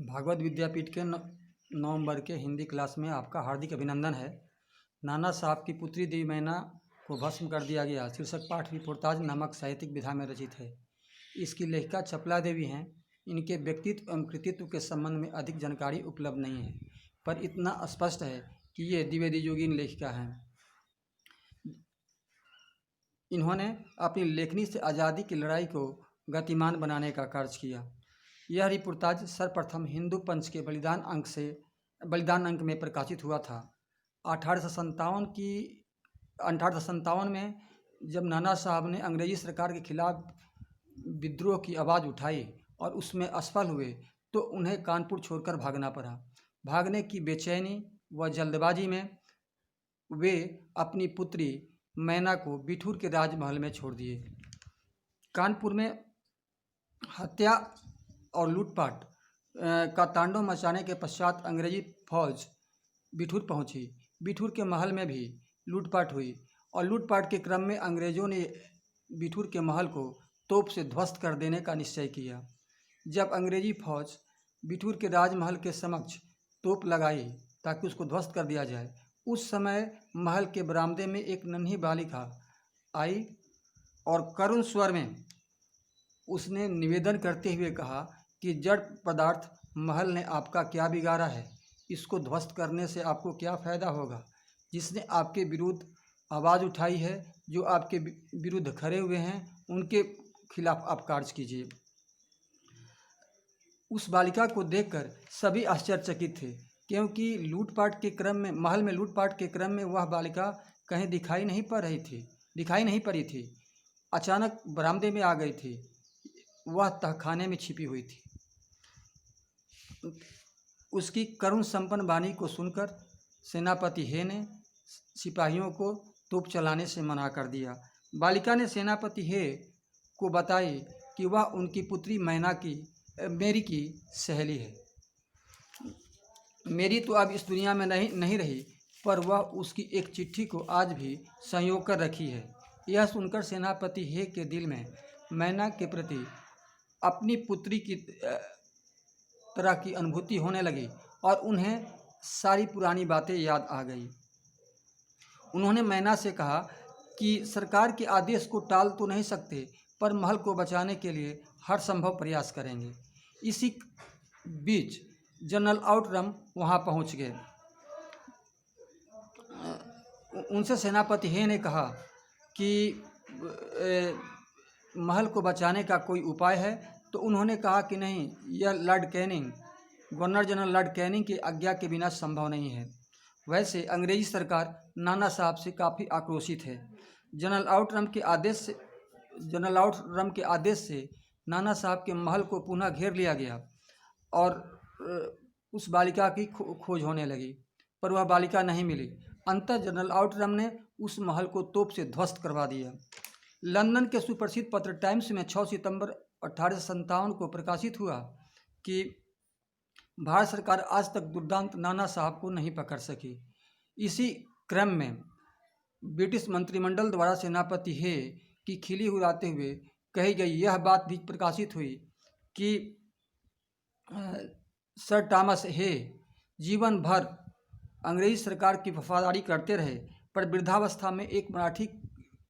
भागवत विद्यापीठ के नवंबर के हिंदी क्लास में आपका हार्दिक अभिनंदन है। नाना साहब की पुत्री देवी मैना को भस्म कर दिया गया शीर्षक पाठ रिपोर्टाज नामक साहित्यिक विधा में रचित है। इसकी लेखिका चपला देवी हैं। इनके व्यक्तित्व एवं कृतित्व के संबंध में अधिक जानकारी उपलब्ध नहीं है, पर इतना स्पष्ट है कि ये द्विवेदी योगिन लेखिका हैं। इन्होंने अपनी लेखनी से आज़ादी की लड़ाई को गतिमान बनाने का कार्य किया। यह रिपोर्टाज सर्वप्रथम हिंदू पंच के बलिदान अंक में प्रकाशित हुआ था। 1857 में जब नाना साहब ने अंग्रेजी सरकार के खिलाफ विद्रोह की आवाज़ उठाई और उसमें असफल हुए तो उन्हें कानपुर छोड़कर भागना पड़ा। भागने की बेचैनी व जल्दबाजी में वे अपनी पुत्री मैना को बिठूर के राजमहल में छोड़ दिए। कानपुर में हत्या और लूटपाट का तांडव मचाने के पश्चात अंग्रेजी फौज बिठूर पहुंची। बिठूर के महल में भी लूटपाट हुई और लूटपाट के क्रम में अंग्रेज़ों ने बिठूर के महल को तोप से ध्वस्त कर देने का निश्चय किया। जब अंग्रेजी फौज बिठूर के राजमहल के समक्ष तोप लगाई ताकि उसको ध्वस्त कर दिया जाए, उस समय महल के बरामदे में एक नन्ही बालिका आई और करुण स्वर में उसने निवेदन करते हुए कहा कि जड़ पदार्थ महल ने आपका क्या बिगाड़ा है, इसको ध्वस्त करने से आपको क्या फ़ायदा होगा। जिसने आपके विरुद्ध आवाज़ उठाई है, जो आपके विरुद्ध खड़े हुए हैं, उनके खिलाफ आप कार्य कीजिए। उस बालिका को देखकर सभी आश्चर्यचकित थे, क्योंकि लूटपाट के क्रम में महल में लूटपाट के क्रम में वह बालिका कहीं दिखाई नहीं पड़ी थी। अचानक बरामदे में आ गई थी। वह तहखाने में छिपी हुई थी। उसकी करुण संपन्न वाणी को सुनकर सेनापति हे ने सिपाहियों को तोप चलाने से मना कर दिया। बालिका ने सेनापति हे को बताई कि वह उनकी पुत्री मेरी की सहेली है। मेरी तो अब इस दुनिया में नहीं रही, पर वह उसकी एक चिट्ठी को आज भी संजो कर रखी है। यह सुनकर सेनापति हे के दिल में मैना के प्रति अपनी पुत्री की तरह की अनुभूति होने लगी और उन्हें सारी पुरानी बातें याद आ गई। उन्होंने मैना से कहा कि सरकार के आदेश को टाल तो नहीं सकते, पर महल को बचाने के लिए हर संभव प्रयास करेंगे। इसी बीच जनरल आउटरम वहां पहुंच गए। उनसे सेनापति हे ने कहा कि महल को बचाने का कोई उपाय है, तो उन्होंने कहा कि नहीं, यह गवर्नर जनरल लॉर्ड कैनिंग की आज्ञा के बिना संभव नहीं है। वैसे अंग्रेजी सरकार नाना साहब से काफ़ी आक्रोशित है। जनरल आउटरम के आदेश से नाना साहब के महल को पुनः घेर लिया गया और उस बालिका की खोज होने लगी, पर वह बालिका नहीं मिली। अंततः जनरल आउटरम ने उस महल को तोप से ध्वस्त करवा दिया। लंदन के सुप्रसिद्ध पत्र टाइम्स में 6 सितंबर 1857 को प्रकाशित हुआ कि भारत सरकार आज तक दुर्दांत नाना साहब को नहीं पकड़ सकी। इसी क्रम में ब्रिटिश मंत्रिमंडल द्वारा सेनापति हे की खिल्ली उड़ाते हुए कही गई यह बात भी प्रकाशित हुई कि सर थॉमस हे जीवन भर अंग्रेजी सरकार की वफादारी करते रहे, पर वृद्धावस्था में एक मराठी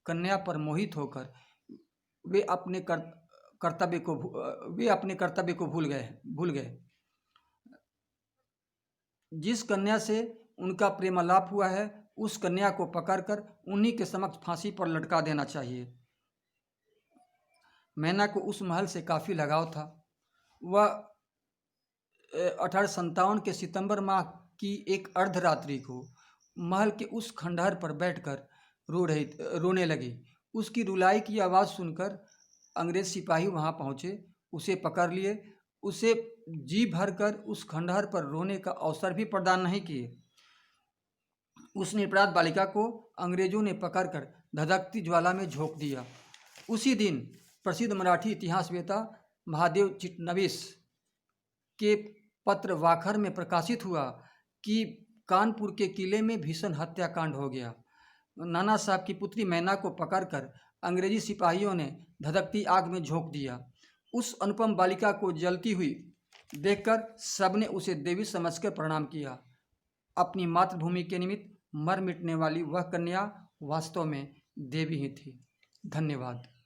कन्या पर मोहित होकर वे अपने कर्तव्य को भूल गए। जिस कन्या से उनका प्रेमालाप हुआ है, उस कन्या को पकड़कर उन्हीं के समक्ष फांसी पर लटका देना चाहिए। मैना को उस महल से काफ़ी लगाव था। वह 1857 के सितंबर माह की एक अर्धरात्रि को महल के उस खंडहर पर बैठकर रोने लगी। उसकी रुलाई की आवाज़ सुनकर अंग्रेज सिपाही वहां पहुंचे, उसे पकड़ लिए। उसे जी भरकर उस खंडहर पर रोने का अवसर भी प्रदान नहीं किए। उस निरपराध बालिका को अंग्रेजों ने पकड़कर धधकती ज्वाला में झोंक दिया। उसी दिन प्रसिद्ध मराठी इतिहासवेत्ता महादेव चिटणीस के पत्र वाखर में प्रकाशित हुआ कि कानपुर के किले में भीषण हत्याकांड हो गया। नाना साहब की पुत्री मैना को पकड़कर अंग्रेजी सिपाहियों ने धधकती आग में झोंक दिया। उस अनुपम बालिका को जलती हुई देखकर सबने उसे देवी समझकर प्रणाम किया। अपनी मातृभूमि के निमित्त मर मिटने वाली वह कन्या वास्तव में देवी ही थी। धन्यवाद।